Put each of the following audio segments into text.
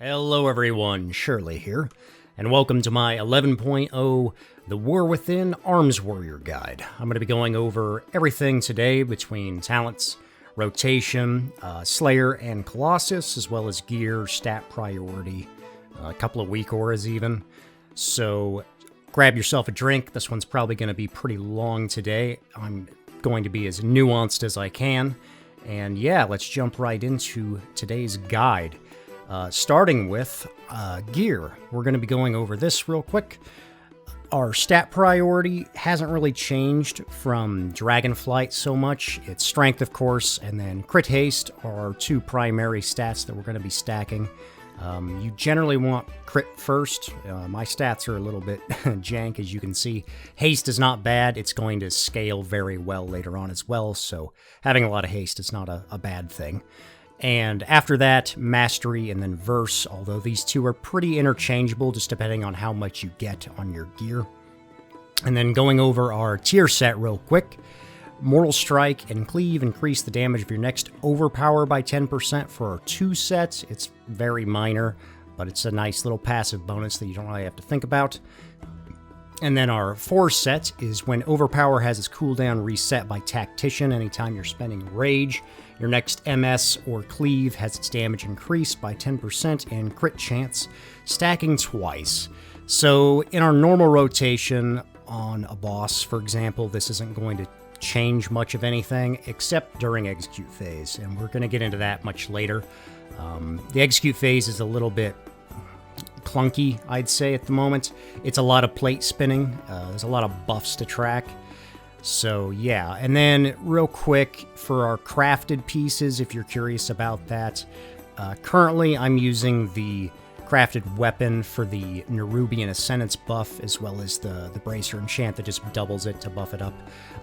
Hello everyone, Shirley here, and welcome to my 11.0 The War Within Arms Warrior Guide. I'm going to be going over everything today between talents, rotation, Slayer, and Colossus, as well as gear, stat priority, a couple of weak auras even. So grab yourself a drink. This one's probably going to be pretty long today. I'm going to be as nuanced as I can. And yeah, let's jump right into today's guide. Starting with gear. We're going to be going over this real quick. Our stat priority hasn't really changed from Dragonflight so much. It's strength, of course, and then crit haste are our two primary stats that we're going to be stacking. You generally want crit first. My stats are a little bit jank, as you can see. Haste is not bad. It's going to scale very well later on as well, so having a lot of haste is not a bad thing. And after that, Mastery and then Verse, although these two are pretty interchangeable just depending on how much you get on your gear. And then going over our tier set real quick. Mortal Strike and Cleave increase the damage of your next Overpower by 10% for our 2 sets. It's very minor, but it's a nice little passive bonus that you don't really have to think about. And then our 4 set is when Overpower has its cooldown reset by Tactician anytime you're spending Rage. Your next MS or Cleave has its damage increased by 10% and crit chance, stacking twice. So in our normal rotation on a boss, for example, this isn't going to change much of anything except during execute phase, and we're going to get into that much later. The execute phase is a little bit clunky, I'd say, at the moment. It's a lot of plate spinning. There's a lot of buffs to track. So yeah, and then real quick for our crafted pieces, if you're curious about that, currently I'm using the crafted weapon for the Nerubian Ascendance buff, as well as the Bracer enchant that just doubles it to buff it up.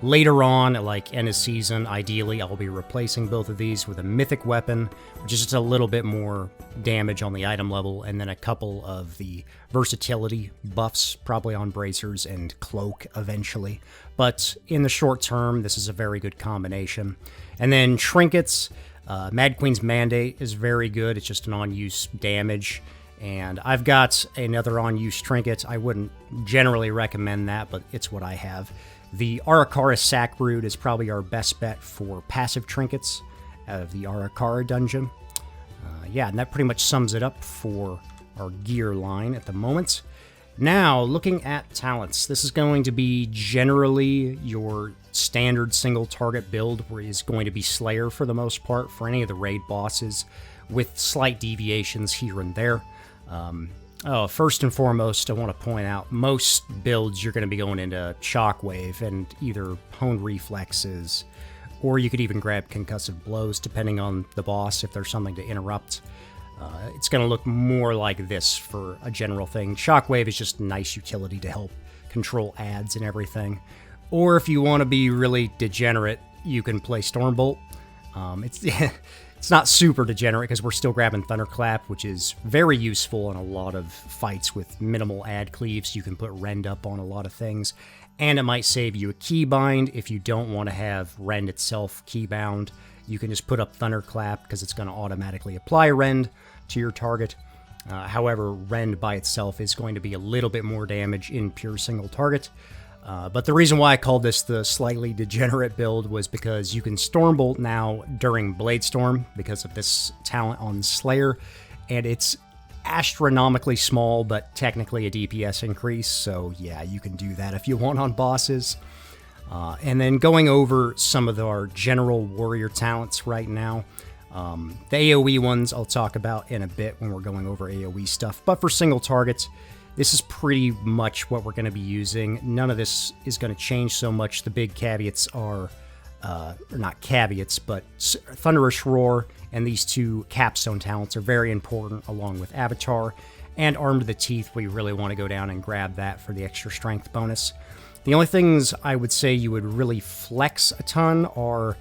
Later on, like end of season, ideally I'll be replacing both of these with a mythic weapon, which is just a little bit more damage on the item level, and then a couple of the versatility buffs, probably on Bracers and Cloak eventually. But in the short term, this is a very good combination. And then trinkets, Mad Queen's Mandate is very good. It's just an on-use damage. And I've got another on-use trinket. I wouldn't generally recommend that, but it's what I have. The Arakara Sackroot is probably our best bet for passive trinkets out of the Arakara dungeon. Yeah, and that pretty much sums it up for our gear line at the moment. Now, looking at talents, this is going to be generally your standard single target build, where it's going to be Slayer for the most part for any of the raid bosses, with slight deviations here and there. First and foremost, I want to point out, most builds you're going to be going into Shockwave and either Honed Reflexes, or you could even grab Concussive Blows, depending on the boss, if there's something to interrupt. It's going to look more like this for a general thing. Shockwave is just a nice utility to help control ads and everything. Or if you want to be really degenerate, you can play Stormbolt. It's not super degenerate because we're still grabbing Thunderclap, which is very useful in a lot of fights with minimal ad cleaves. You can put Rend up on a lot of things, and it might save you a keybind if you don't want to have Rend itself keybound. You can just put up Thunderclap because it's going to automatically apply Rend to your target. However, Rend by itself is going to be a little bit more damage in pure single target. But the reason why I called this the slightly degenerate build was because you can Stormbolt now during Bladestorm because of this talent on Slayer, and it's astronomically small, but technically a DPS increase, so yeah, you can do that if you want on bosses. And then going over some of our general warrior talents right now. The AoE ones I'll talk about in a bit when we're going over AoE stuff, but for single targets, this is pretty much what we're going to be using. None of this is going to change so much. The big caveats are, or not caveats, but Thunderous Roar and these two capstone talents are very important, along with Avatar and Arm to the Teeth. We really want to go down and grab that for the extra strength bonus. The only things I would say you would really flex a ton are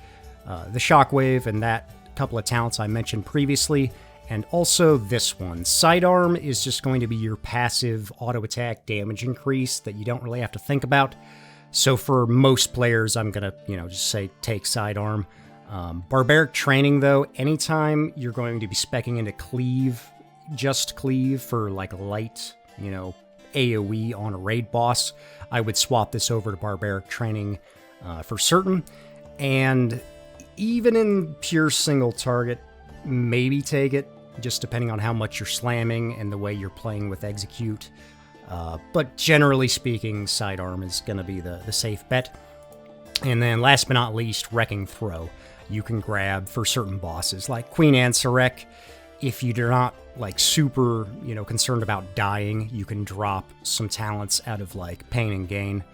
the Shockwave and that couple of talents I mentioned previously, and also this one. Sidearm is just going to be your passive auto attack damage increase that you don't really have to think about. So for most players, I'm gonna, just say take Sidearm. Barbaric Training, though, anytime you're going to be speccing into Cleave, just cleave for like light, AOE on a raid boss, I would swap this over to barbaric training for certain. And even in pure single target, maybe take it, just depending on how much you're slamming and the way you're playing with execute. But generally speaking, sidearm is going to be the safe bet. And then last but not least, Wrecking Throw. You can grab for certain bosses, like Queen Ansarek. If you're not like super, concerned about dying, you can drop some talents out of like Pain and Gain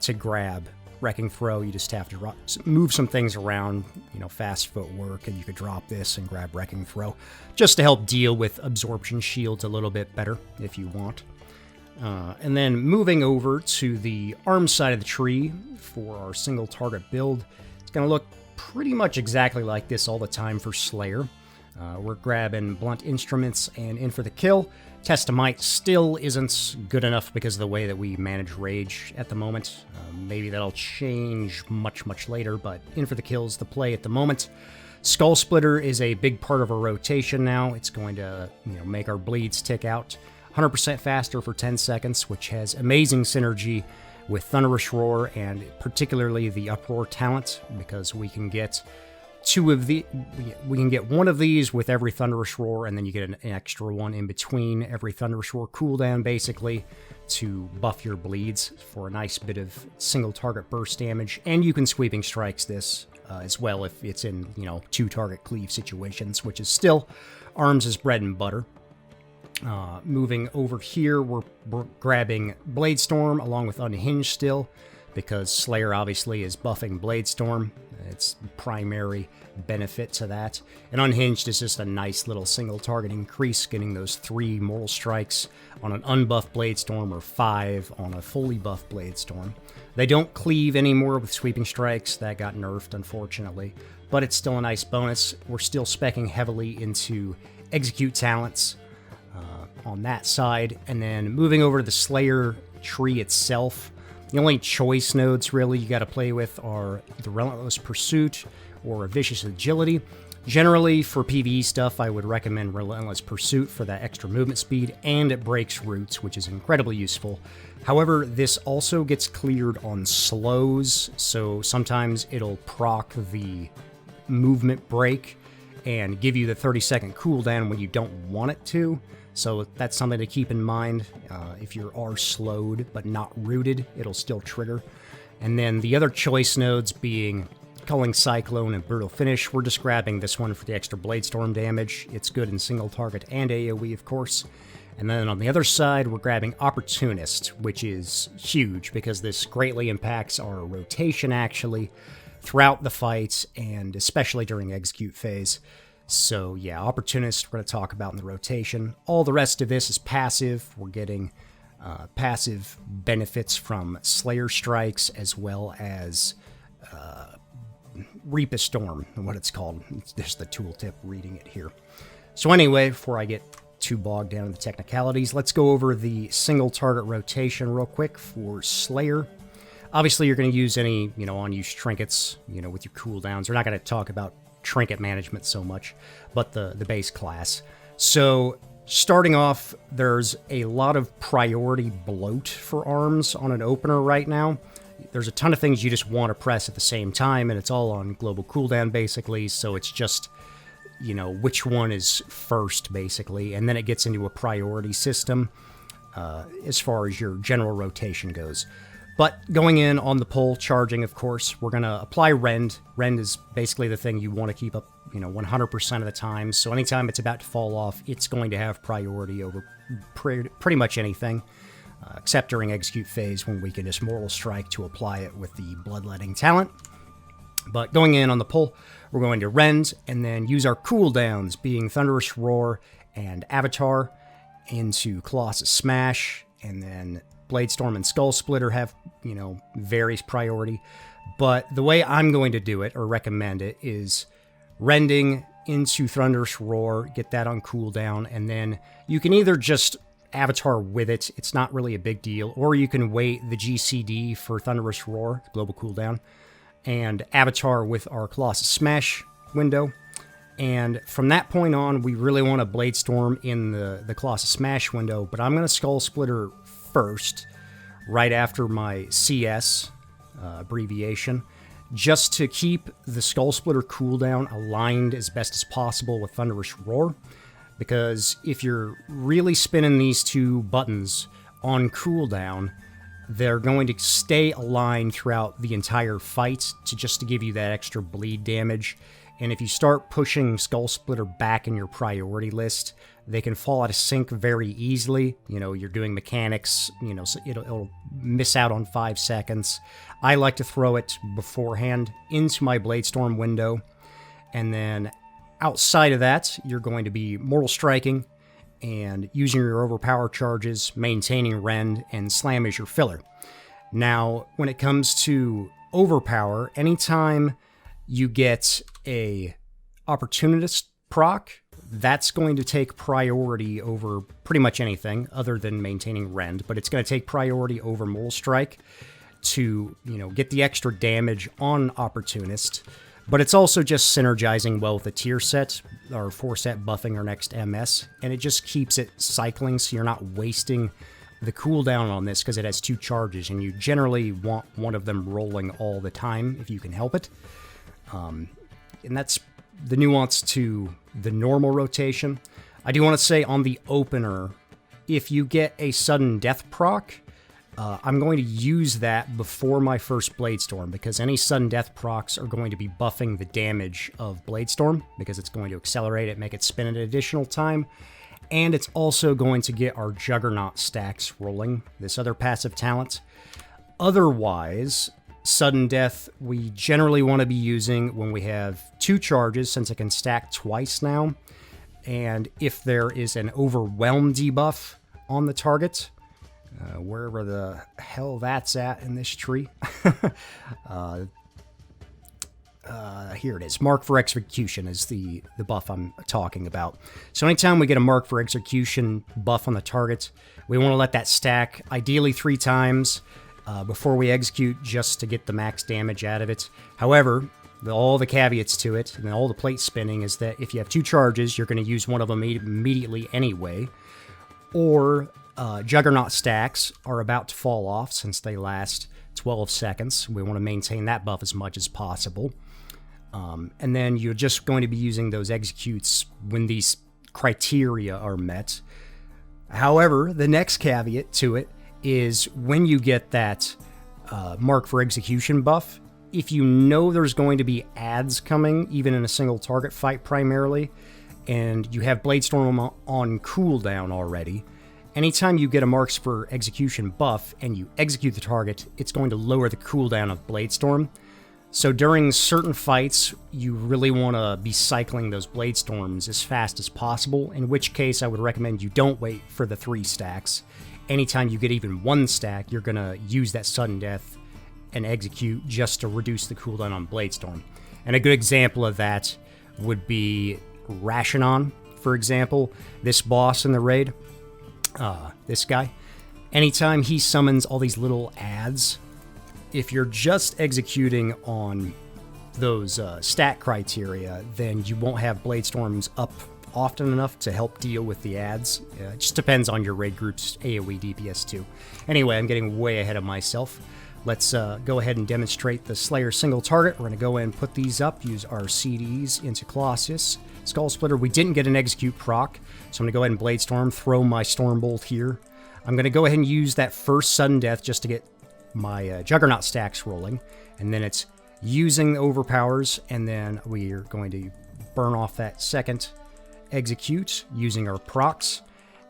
to grab Wrecking Throw. You just have to move some things around, fast footwork, and you could drop this and grab Wrecking Throw just to help deal with Absorption Shields a little bit better if you want. And then moving over to the arm side of the tree for our single target build, it's going to look pretty much exactly like this all the time for Slayer. We're grabbing Blunt Instruments and In for the Kill. Test of Might still isn't good enough because of the way that we manage Rage at the moment. Maybe that'll change much, much later, but In for the Kill is the play at the moment. Skull Splitter is a big part of our rotation now. It's going to make our bleeds tick out 100% faster for 10 seconds, which has amazing synergy with Thunderous Roar and particularly the Uproar talent, because we can get one of these with every Thunderous Roar, and then you get an extra one in between every Thunderous Roar cooldown, basically, to buff your bleeds for a nice bit of single target burst damage. And you can Sweeping Strikes this as well if it's in, 2-target cleave situations, which is still Arms' bread and butter. Moving over here, we're grabbing Bladestorm along with Unhinged still, because Slayer obviously is buffing Bladestorm. It's primary benefit to that. And Unhinged is just a nice little single target increase, getting those 3 Mortal Strikes on an unbuffed Bladestorm or 5 on a fully buffed Bladestorm. They don't cleave anymore with Sweeping Strikes. That got nerfed, unfortunately. But it's still a nice bonus. We're still speccing heavily into Execute talents on that side. And then moving over to the Slayer tree itself, the only choice nodes really you got to play with are the Relentless Pursuit or Vicious Agility. Generally, for PvE stuff, I would recommend Relentless Pursuit for that extra movement speed, and it breaks roots, which is incredibly useful. However, this also gets cleared on slows, so sometimes it'll proc the movement break and give you the 30-second cooldown when you don't want it to. So that's something to keep in mind. If you are slowed but not rooted, it'll still trigger. And then the other choice nodes being Culling Cyclone and Brutal Finish. We're just grabbing this one for the extra Bladestorm damage. It's good in single target and AoE, of course. And then on the other side, we're grabbing Opportunist, which is huge because this greatly impacts our rotation, actually, throughout the fights and especially during execute phase. So yeah, Opportunist we're going to talk about in the rotation. All the rest of this is passive. We're getting passive benefits from Slayer Strikes as well as Reap a Storm, what it's called. There's the tooltip reading it here. So anyway, before I get too bogged down in the technicalities, let's go over the single target rotation real quick for Slayer. Obviously, you're going to use any, unused trinkets, with your cooldowns. We're not going to talk about trinket management so much, but the base class. So starting off, there's a lot of priority bloat for arms on an opener right now. There's a ton of things you just want to press at the same time, and it's all on global cooldown basically, so it's just, which one is first basically, and then it gets into a priority system as far as your general rotation goes. But going in on the pull, charging, of course, we're going to apply Rend. Rend is basically the thing you want to keep up, 100% of the time. So anytime it's about to fall off, it's going to have priority over pretty much anything, except during execute phase when we can just Mortal Strike to apply it with the Bloodletting talent. But going in on the pull, we're going to Rend and then use our cooldowns, being Thunderous Roar and Avatar, into Colossus Smash, and then Bladestorm and Skull Splitter have, varies priority. But the way I'm going to do it, or recommend it, is Rending into Thunderous Roar, get that on cooldown, and then you can either just Avatar with it, it's not really a big deal, or you can wait the GCD for Thunderous Roar, global cooldown, and Avatar with our Colossus Smash window. And from that point on, we really want to Bladestorm in the Colossus Smash window, but I'm going to Skull Splitter first, right after my CS abbreviation, just to keep the Skull Splitter cooldown aligned as best as possible with Thunderous Roar, because if you're really spinning these two buttons on cooldown, they're going to stay aligned throughout the entire fight to give you that extra bleed damage. And if you start pushing Skull Splitter back in your priority list, they can fall out of sync very easily. You know, you're doing mechanics, you know, so it'll miss out on 5 seconds. I like to throw it beforehand into my Bladestorm window. And then outside of that, you're going to be Mortal Striking and using your overpower charges, maintaining Rend, and Slam as your filler. Now, when it comes to overpower, anytime you get a Opportunist proc, that's going to take priority over pretty much anything other than maintaining Rend, but it's going to take priority over Mortal Strike to, you know, get the extra damage on Opportunist. But it's also just synergizing well with the tier set, or 4-set buffing our next MS, and it just keeps it cycling so you're not wasting the cooldown on this because it has 2 charges, and you generally want one of them rolling all the time if you can help it. And that's the nuance to the normal rotation. I do want to say on the opener, if you get a sudden death proc, I'm going to use that before my first Bladestorm, because any sudden death procs are going to be buffing the damage of Bladestorm, because it's going to accelerate it, make it spin an additional time, and it's also going to get our Juggernaut stacks rolling, this other passive talent. Otherwise, sudden death we generally want to be using when we have 2 charges, since it can stack twice now, and if there is an Overwhelm debuff on the target, wherever the hell that's at in this tree. Here it is. Mark for Execution is the buff I'm talking about. So anytime we get a Mark for Execution buff on the target, we want to let that stack ideally 3 times before we execute, just to get the max damage out of it. However, all the caveats to it, and all the plate spinning, is that if you have 2 charges, you're going to use one of them immediately anyway, or Juggernaut stacks are about to fall off since they last 12 seconds. We want to maintain that buff as much as possible. And then you're just going to be using those executes when these criteria are met. However, the next caveat to it is when you get that Mark for Execution buff, if you know there's going to be adds coming, even in a single target fight primarily, and you have Bladestorm on cooldown already, anytime you get a Marks for Execution buff and you execute the target, it's going to lower the cooldown of Bladestorm. So during certain fights, you really want to be cycling those Bladestorms as fast as possible, in which case I would recommend you don't wait for the 3 stacks. Anytime you get even 1 stack, you're going to use that sudden death and execute just to reduce the cooldown on Bladestorm. And a good example of that would be Rashinon, for example. This boss in the raid, this guy, anytime he summons all these little adds, if you're just executing on those stat criteria, then you won't have Bladestorms up often enough to help deal with the adds. It just depends on your raid group's AoE DPS too. Anyway, I'm getting way ahead of myself. Let's go ahead and demonstrate the Slayer single target. We're going to go ahead and put these up, use our CDs into Colossus. Skull Splitter, we didn't get an execute proc, so I'm going to go ahead and Bladestorm, throw my Stormbolt here. I'm going to go ahead and use that first sudden death just to get my Juggernaut stacks rolling, and then it's using the overpowers, and then we are going to burn off that second execute using our procs.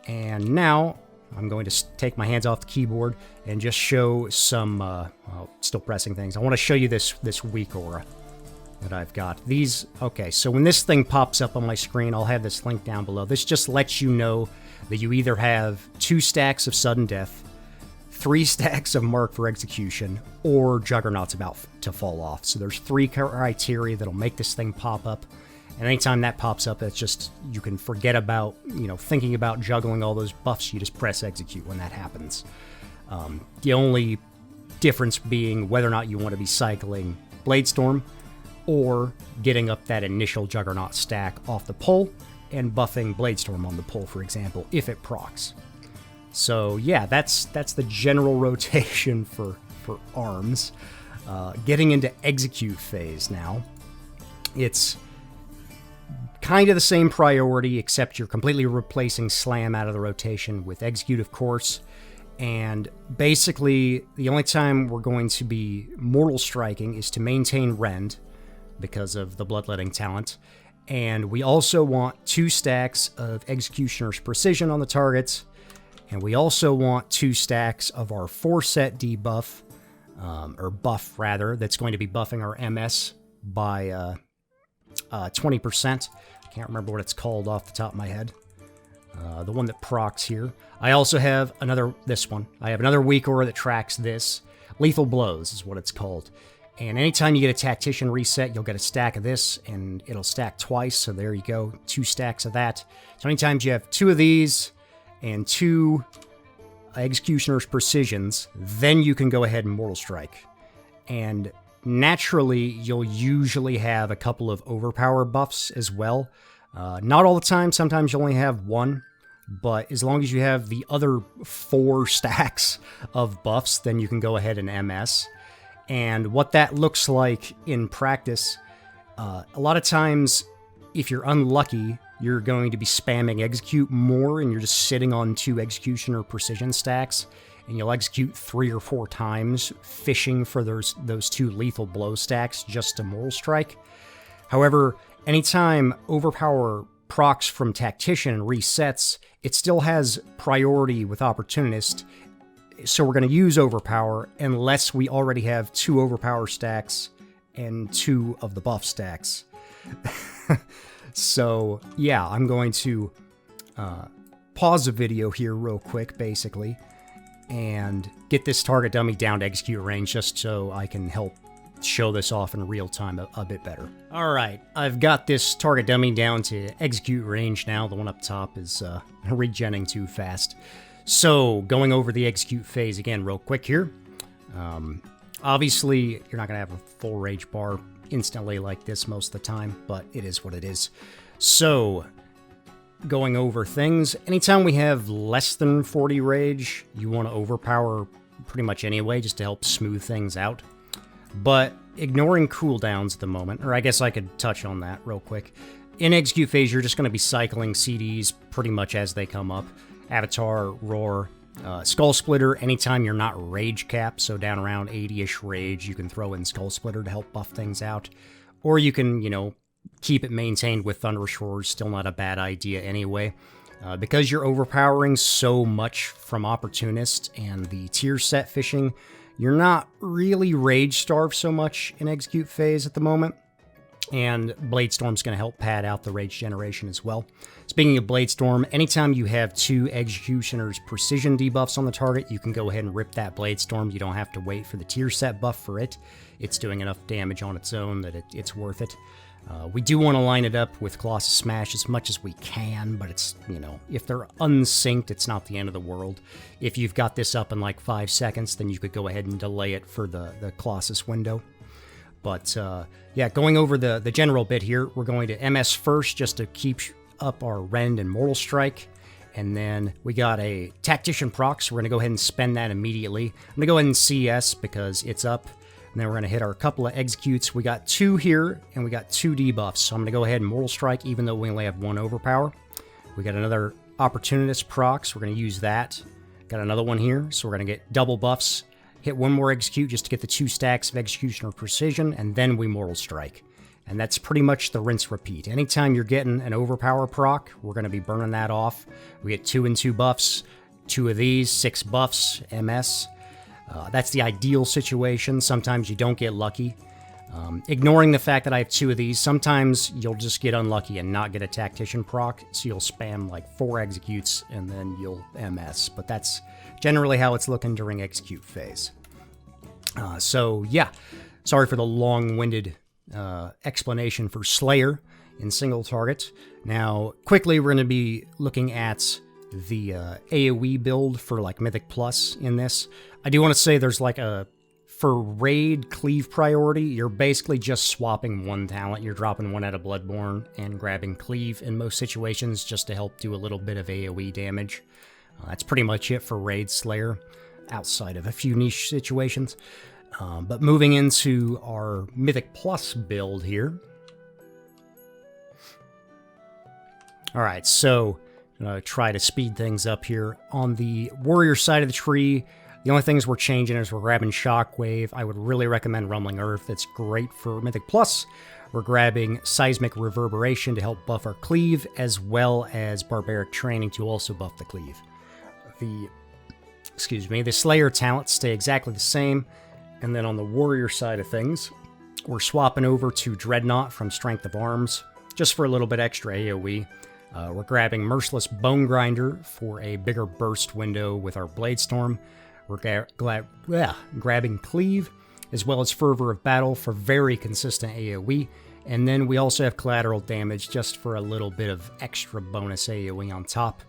And now I'm going to take my hands off the keyboard and just show some, still pressing things. I want to show you this weak aura that I've got. These, okay, so when this thing pops up on my screen, I'll have this link down below. This just lets you know that you either have 2 stacks of sudden death, 3 stacks of Mark for Execution, or Juggernaut's about to fall off. So there's 3 criteria that'll make this thing pop up. And anytime that pops up, it's just, you can forget about, thinking about juggling all those buffs. You just press execute when that happens. The only difference being whether or not you want to be cycling Bladestorm or getting up that initial Juggernaut stack off the pull and buffing Bladestorm on the pull, for example, if it procs. So yeah, that's the general rotation for arms. Getting into execute phase now. It's kind of the same priority, except you're completely replacing slam out of the rotation with execute, of course. And basically, the only time we're going to be mortal striking is to maintain rend because of the bloodletting talent. And we also want 2 stacks of Executioner's Precision on the targets. And we also want 2 stacks of our 4-set debuff, or buff rather, that's going to be buffing our MS by 20%. I can't remember what it's called off the top of my head. The one that procs here. I also have this one. I have another weak aura that tracks this. Lethal Blows is what it's called. And anytime you get a Tactician reset, you'll get a stack of this, and it'll stack twice, so there you go, 2 stacks of that. So anytime you have 2 of these and 2 Executioner's Precisions, then you can go ahead and Mortal Strike. And naturally, you'll usually have a couple of Overpower buffs as well. Not all the time, sometimes you only have 1. But as long as you have the other 4 stacks of buffs, then you can go ahead and MS. And what that looks like in practice, a lot of times, if you're unlucky, you're going to be spamming execute more, and you're just sitting on 2 Executioner Precision stacks, and you'll execute 3 or 4 times, fishing for those 2 Lethal Blow stacks just to Mortal Strike. However, anytime Overpower procs from Tactician and resets, it still has priority with Opportunist, so we're going to use Overpower unless we already have 2 Overpower stacks and 2 of the buff stacks. So, yeah, I'm going to pause the video here real quick, basically, and get this target dummy down to execute range just so I can help show this off in real time a bit better. Alright, I've got this target dummy down to execute range now. The one up top is regenning too fast. So, going over the execute phase again real quick here. Obviously, you're not going to have a full rage bar instantly like this most of the time, but it is what it is. So, going over things, anytime we have less than 40 rage, you want to overpower pretty much anyway, just to help smooth things out. But ignoring cooldowns at the moment, or I guess I could touch on that real quick. In execute phase, you're just going to be cycling CDs pretty much as they come up. Avatar, Roar, Skull Splitter, anytime you're not rage capped, so down around 80-ish rage, you can throw in Skull Splitter to help buff things out. Or you can, keep it maintained with Thunderous Roar, still not a bad idea anyway. Because you're overpowering so much from Opportunist and the tier set fishing, you're not really rage starved so much in execute phase at the moment. And Bladestorm's going to help pad out the rage generation as well. Speaking of Bladestorm, anytime you have 2 Executioner's Precision debuffs on the target, you can go ahead and rip that Bladestorm. You don't have to wait for the tier set buff for it. It's doing enough damage on its own that it's worth it. We do want to line it up with Colossus Smash as much as we can, but it's, if they're unsynced, it's not the end of the world. If you've got this up in like 5 seconds, then you could go ahead and delay it for the Colossus window. But, yeah, going over the general bit here, we're going to MS first just to keep up our Rend and Mortal Strike. And then we got a Tactician proc, so we're going to go ahead and spend that immediately. I'm going to go ahead and CS because it's up. And then we're going to hit our couple of executes. We got 2 here, and we got 2 debuffs. So I'm going to go ahead and Mortal Strike, even though we only have 1 overpower. We got another Opportunist proc, so we're going to use that. Got another one here, so we're going to get double buffs. Hit 1 more execute just to get the 2 stacks of Executioner Precision, and then we Mortal Strike. And that's pretty much the rinse repeat. Anytime you're getting an overpower proc, we're going to be burning that off. We get 2 and 2 buffs, 2 of these, 6 buffs, MS. That's the ideal situation. Sometimes you don't get lucky. Ignoring the fact that I have 2 of these, sometimes you'll just get unlucky and not get a Tactician proc, so you'll spam like 4 executes and then you'll MS. But that's generally how it's looking during execute phase. So yeah, sorry for the long-winded explanation for Slayer in single target. Now, quickly, we're going to be looking at the AOE build for like Mythic Plus in this. I do want to say there's like a For raid cleave priority, you're basically just swapping one talent. You're dropping one out of Bloodborne and grabbing cleave in most situations just to help do a little bit of AoE damage. That's pretty much it for Raid Slayer, outside of a few niche situations. But moving into our Mythic Plus build here. Alright, so I'm going to try to speed things up here. On the warrior side of the tree, the only things we're changing is we're grabbing Shockwave. I would really recommend Rumbling Earth. It's great for Mythic Plus. We're grabbing Seismic Reverberation to help buff our cleave, as well as Barbaric Training to also buff the cleave. The Slayer talents stay exactly the same. And then on the warrior side of things, we're swapping over to Dreadnought from Strength of Arms, just for a little bit extra AoE. We're grabbing Merciless Bone Grinder for a bigger burst window with our Bladestorm. We're grabbing Cleave, as well as Fervor of Battle for very consistent AoE. And then we also have Collateral Damage just for a little bit of extra bonus AoE on top.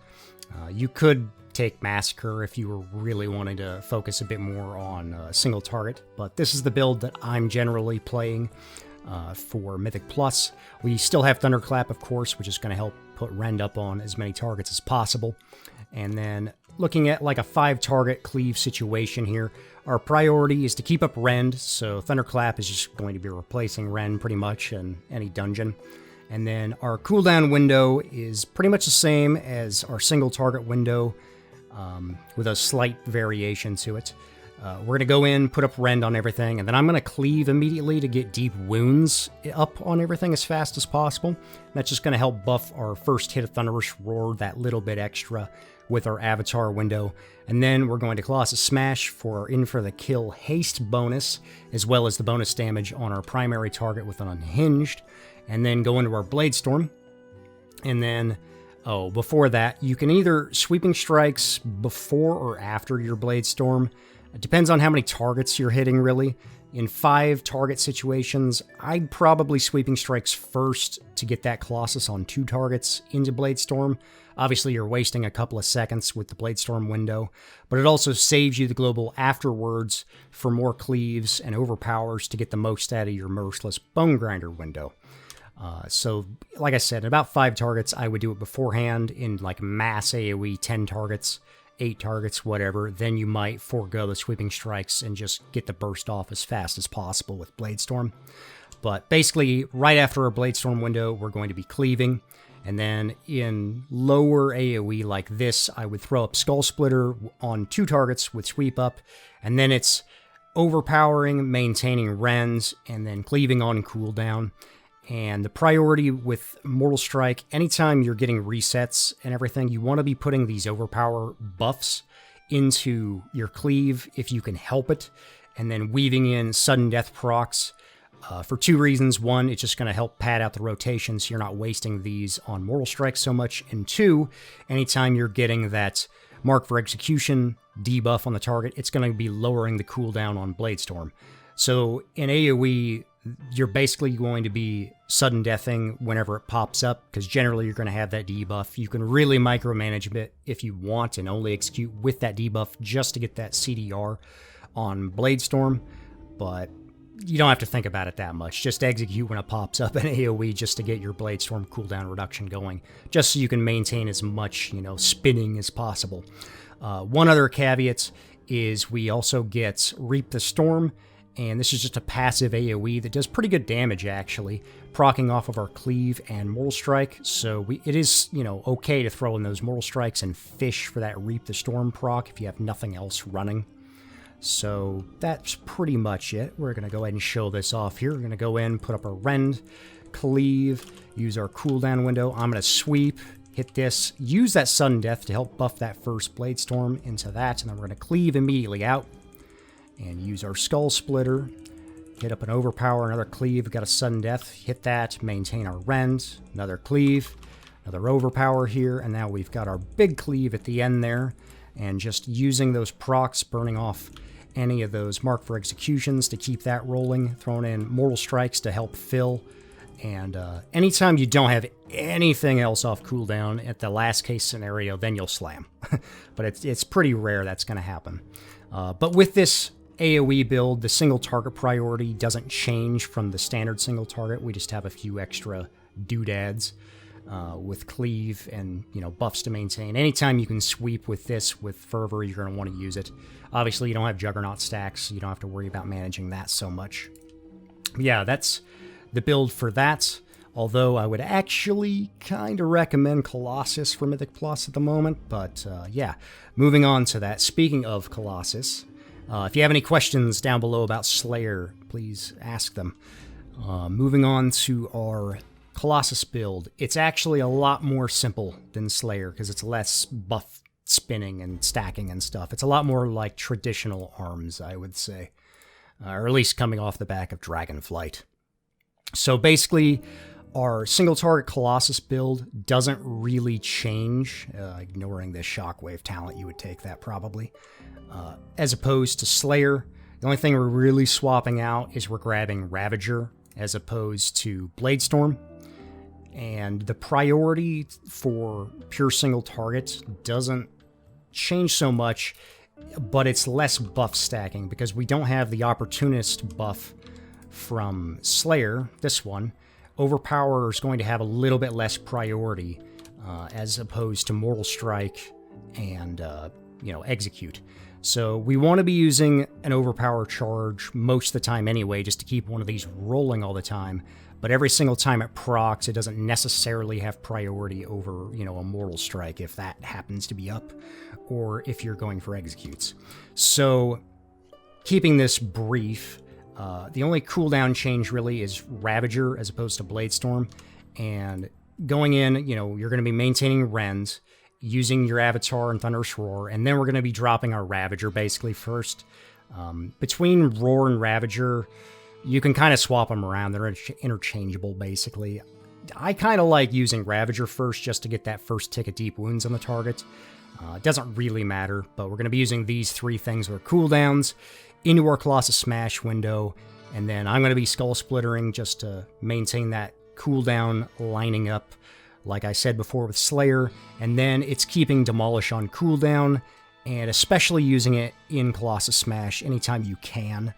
You could take Massacre if you were really wanting to focus a bit more on single target, but this is the build that I'm generally playing for Mythic Plus. We still have Thunderclap, of course, which is going to help put Rend up on as many targets as possible. And then looking at like a 5-target cleave situation here, our priority is to keep up Rend, so Thunderclap is just going to be replacing Rend pretty much in any dungeon. And then our cooldown window is pretty much the same as our single target window, with a slight variation to it. We're going to go in, put up Rend on everything, and then I'm going to cleave immediately to get deep wounds up on everything as fast as possible. That's just going to help buff our first hit of Thunderous Roar that little bit extra with our avatar window. And then we're going to Colossus Smash for our In for the Kill haste bonus, as well as the bonus damage on our primary target with an Unhinged. And then go into our Bladestorm. And then, before that, you can either Sweeping Strikes before or after your Bladestorm. It depends on how many targets you're hitting, really. In 5-target situations, I'd probably Sweeping Strikes first to get that Colossus on 2 targets into Bladestorm. Obviously, you're wasting a couple of seconds with the Bladestorm window, but it also saves you the global afterwards for more cleaves and overpowers to get the most out of your Merciless Bone Grinder window. So, like I said, about 5 targets, I would do it beforehand in like mass AoE, 10 targets, 8 targets, whatever. Then you might forego the Sweeping Strikes and just get the burst off as fast as possible with Bladestorm. But basically, right after our Bladestorm window, we're going to be cleaving. And then in lower AoE like this, I would throw up Skull Splitter on 2 targets with Sweep Up. And then it's overpowering, maintaining Rends, and then cleaving on cooldown. And the priority with Mortal Strike, anytime you're getting resets and everything, you want to be putting these overpower buffs into your cleave if you can help it, and then weaving in sudden death procs for 2 reasons. 1, it's just going to help pad out the rotation so you're not wasting these on Mortal Strike so much, and 2, anytime you're getting that Mark for Execution debuff on the target, it's going to be lowering the cooldown on Bladestorm. So in AoE, you're basically going to be sudden deathing whenever it pops up, because generally you're going to have that debuff. You can really micromanage it if you want and only execute with that debuff just to get that CDR on Bladestorm, but you don't have to think about it that much. Just execute when it pops up in AoE just to get your Bladestorm cooldown reduction going, just so you can maintain as much, spinning as possible. One other caveat is we also get Reap the Storm, and this is just a passive AoE that does pretty good damage, actually, proccing off of our Cleave and Mortal Strike. So it is, okay to throw in those Mortal Strikes and fish for that Reap the Storm proc if you have nothing else running. So that's pretty much it. We're going to go ahead and show this off here. We're going to go in, put up our Rend, Cleave, use our cooldown window. I'm going to sweep, hit this, use that Sudden Death to help buff that first Bladestorm into that, and then we're going to Cleave immediately out. And use our Skull Splitter, hit up an Overpower, another Cleave, we've got a Sudden Death, hit that, maintain our Rend, another Cleave, another Overpower here, and now we've got our big Cleave at the end there, and just using those procs, burning off any of those Mark for Executions to keep that rolling, throwing in Mortal Strikes to help fill, and anytime you don't have anything else off cooldown at the last case scenario, then you'll slam. But it's pretty rare that's going to happen. But with this AoE build, the single target priority doesn't change from the standard single target. We just have a few extra doodads with cleave and, you know, buffs to maintain. Anytime you can sweep with this with fervor, you're going to want to use it. Obviously, you don't have juggernaut stacks, so you don't have to worry about managing that so much. Yeah, that's the build for that. Although I would actually kind of recommend Colossus for Mythic Plus at the moment. But yeah, moving on to that. Speaking of Colossus, if you have any questions down below about Slayer, please ask them. Moving on to our Colossus build. It's actually a lot more simple than Slayer because it's less buff spinning and stacking and stuff. It's a lot more like traditional arms, I would say. Or at least coming off the back of Dragonflight. So basically, our single target Colossus build doesn't really change, ignoring the Shockwave talent, you would take that probably. As opposed to Slayer, the only thing we're really swapping out is we're grabbing Ravager as opposed to Bladestorm. And the priority for pure single targets doesn't change so much, but it's less buff stacking because we don't have the Opportunist buff from Slayer, this one. Overpower is going to have a little bit less priority as opposed to Mortal Strike and, you know, Execute. So we want to be using an Overpower charge most of the time anyway, just to keep one of these rolling all the time. But every single time it procs, it doesn't necessarily have priority over, you know, a Mortal Strike if that happens to be up, or if you're going for Executes. So keeping this brief, the only cooldown change really is Ravager as opposed to Bladestorm. And going in, you know, you're going to be maintaining Rend, using your Avatar and Thunderous Roar, and then we're going to be dropping our Ravager basically first. Between Roar and Ravager, you can kind of swap them around. They're interchangeable basically. I kind of like using Ravager first just to get that first tick of deep wounds on the target. It doesn't really matter, but we're going to be using these three things with cooldowns into our Colossus Smash window, and then I'm going to be Skull Splittering just to maintain that cooldown lining up, like I said before with Slayer, and then it's keeping Demolish on cooldown, and especially using it in Colossus Smash anytime you can.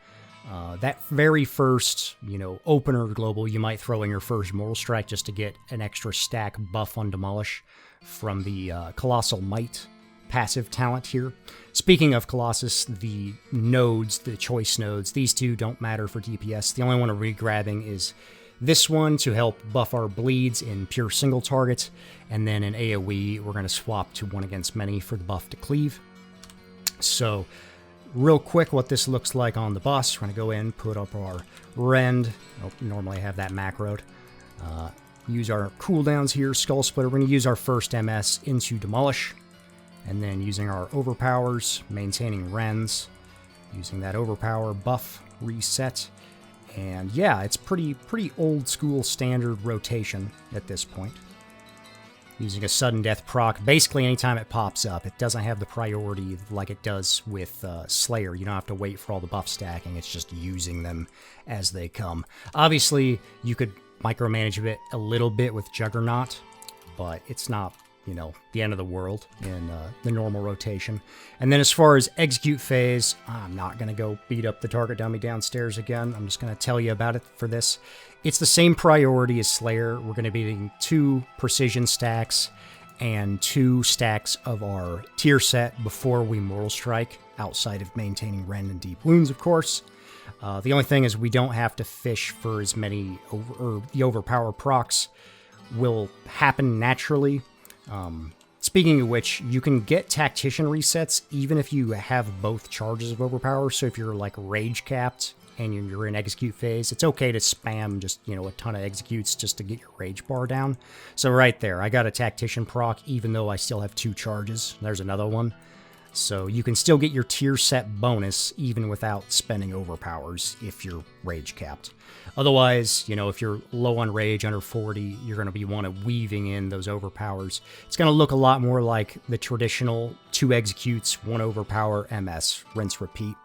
That very first, you know, opener global, you might throw in your first Mortal Strike just to get an extra stack buff on Demolish from the Colossal Might passive talent here. Speaking of Colossus, the nodes, the choice nodes, these two don't matter for DPS. The only one we're grabbing is this one to help buff our bleeds in pure single targets, and then in AoE, we're going to swap to one against many for the buff to cleave. So, real quick, what this looks like on the boss. We're going to go in, put up our Rend. Oh, normally I have that macroed. Use our cooldowns here, Skull Splitter. We're going to use our first MS into Demolish. And then using our Overpowers, maintaining Rends. Using that Overpower buff, reset. And yeah, it's pretty old school standard rotation at this point. Using a sudden death proc, basically anytime it pops up. It doesn't have the priority like it does with Slayer. You don't have to wait for all the buff stacking, it's just using them as they come. Obviously, you could micromanage it a little bit with Juggernaut, but it's not, you know, the end of the world in the normal rotation. And then as far as Execute phase, I'm not going to go beat up the target dummy downstairs again. I'm just going to tell you about it for this. It's the same priority as Slayer. We're going to be getting 2 precision stacks and 2 stacks of our tier set before we Mortal Strike, outside of maintaining Rend and Deep Wounds, of course. The only thing is we don't have to fish for as many, the Overpower procs will happen naturally. Speaking of which, you can get Tactician resets even if you have both charges of Overpower. So if you're like Rage capped and you're in Execute phase, it's okay to spam just, you know, a ton of Executes just to get your Rage bar down. So right there, I got a Tactician proc even though I still have 2 charges. There's another one. So you can still get your tier set bonus even without spending Overpowers if you're Rage capped. Otherwise, you know, if you're low on Rage, under 40, you're going to be weaving in those Overpowers. It's going to look a lot more like the traditional 2 Executes, 1 Overpower, MS, rinse, repeat.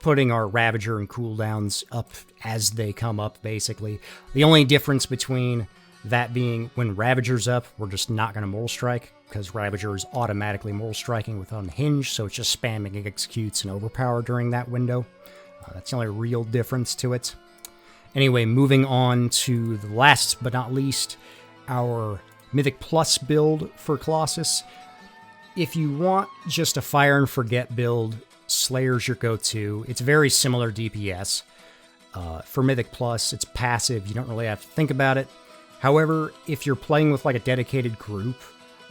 Putting our Ravager and cooldowns up as they come up, basically. The only difference between that being when Ravager's up, we're just not going to Mortal Strike, because Ravager is automatically moral striking with Unhinged, so it's just spamming executes and overpower during that window. That's the only real difference to it. Anyway, moving on to the last but not least, our Mythic Plus build for Colossus. If you want just a fire and forget build, Slayer's your go-to. It's very similar DPS. For Mythic Plus, it's passive. You don't really have to think about it. However, if you're playing with like a dedicated group,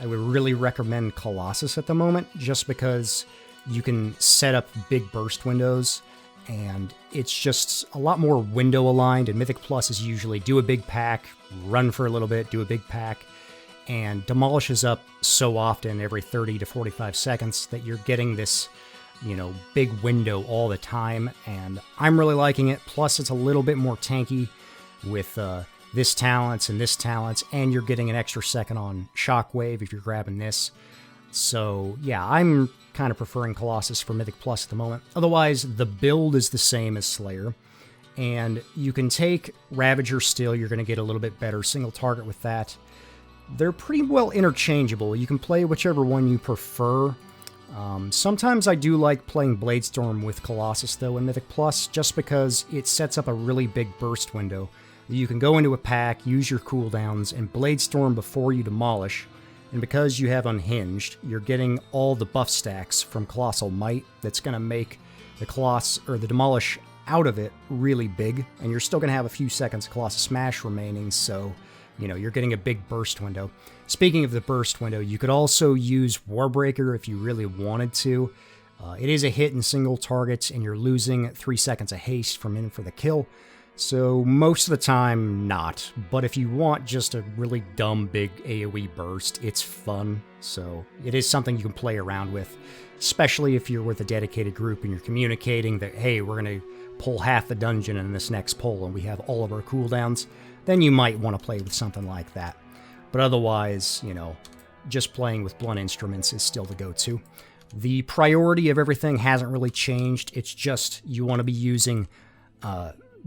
I would really recommend Colossus at the moment, just because you can set up big burst windows, and it's just a lot more window aligned. And Mythic Plus is usually do a big pack, run for a little bit, do a big pack, and demolishes up so often every 30 to 45 seconds that you're getting this, you know, big window all the time, and I'm really liking it. Plus, it's a little bit more tanky with this talents, and you're getting an extra second on Shockwave if you're grabbing this. So, yeah, I'm kind of preferring Colossus for Mythic Plus at the moment. Otherwise, the build is the same as Slayer, and you can take Ravager still. You're going to get a little bit better single target with that. They're pretty well interchangeable. You can play whichever one you prefer. Sometimes I do like playing Bladestorm with Colossus, though, in Mythic Plus, just because it sets up a really big burst window. You can go into a pack, use your cooldowns, and Bladestorm before you demolish, and because you have Unhinged, you're getting all the buff stacks from Colossal Might that's going to make the the Demolish out of it really big, and you're still going to have a few seconds of Colossus Smash remaining, so, you know, you're getting a big burst window. Speaking of the burst window, you could also use Warbreaker if you really wanted to. It is a hit in single targets, and you're losing 3 seconds of haste from in for the kill. So most of the time, not. But if you want just a really dumb big AoE burst, it's fun. So it is something you can play around with, especially if you're with a dedicated group and you're communicating that, hey, we're going to pull half the dungeon in this next pull and we have all of our cooldowns. Then you might want to play with something like that. But otherwise, you know, just playing with blunt instruments is still the go-to. The priority of everything hasn't really changed. It's just you want to be using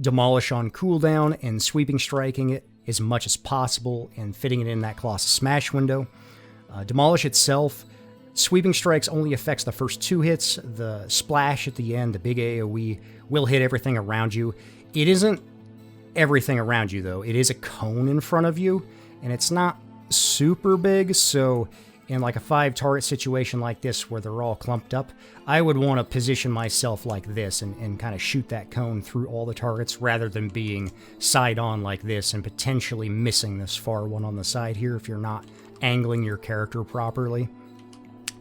Demolish on cooldown and sweeping striking it as much as possible and fitting it in that Colossus Smash window. Demolish itself, sweeping strikes only affects the first 2 hits. The splash at the end, the big AoE, will hit everything around you. It isn't everything around you, though. It is a cone in front of you, and it's not super big, so in like a 5-target situation like this where they're all clumped up, I would want to position myself like this and kind of shoot that cone through all the targets rather than being side-on like this and potentially missing this far one on the side here if you're not angling your character properly.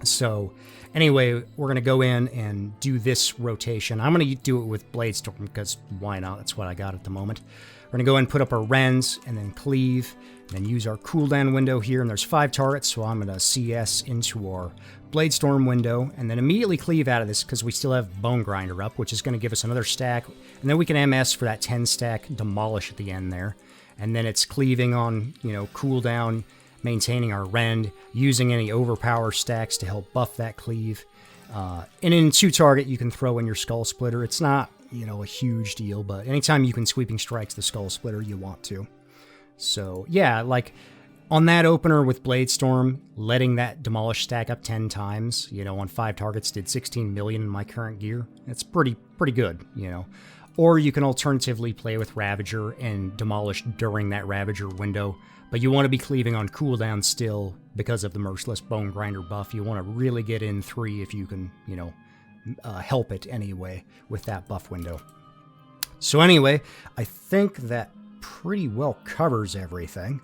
So anyway, we're going to go in and do this rotation. I'm going to do it with Bladestorm because why not? That's what I got at the moment. We're going to go and put up our Rens and then cleave, and then use our cooldown window here, and there's 5 targets, so I'm going to CS into our Bladestorm window, and then immediately cleave out of this because we still have Bone Grinder up, which is going to give us another stack, and then we can MS for that 10-stack Demolish at the end there, and then it's cleaving on, you know, cooldown, maintaining our Rend, using any overpower stacks to help buff that cleave, and in 2-target you can throw in your Skull Splitter. It's not, you know, a huge deal, but anytime you can sweeping strikes the Skull Splitter, you want to. So yeah, like on that opener with Bladestorm, letting that Demolish stack up 10 times, you know, on 5 targets did 16 million in my current gear. It's pretty good, you know. Or you can alternatively play with Ravager and Demolish during that Ravager window, but you want to be cleaving on cooldown still because of the Merciless Bone Grinder buff. You want to really get in 3 if you can, you know, help it anyway with that buff window. So anyway, I think that pretty well covers everything.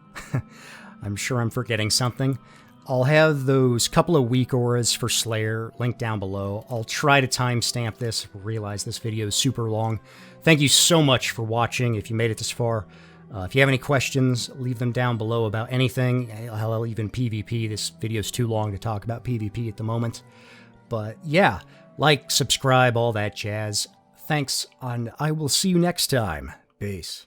I'm sure I'm forgetting something. I'll have those couple of weak auras for Slayer linked down below. I'll try to timestamp this. Realize this video is super long. Thank you so much for watching if you made it this far. If you have any questions, leave them down below about anything. Hell, even PvP. This video is too long to talk about PvP at the moment. But yeah, like, subscribe, all that jazz. Thanks, and I will see you next time. Peace.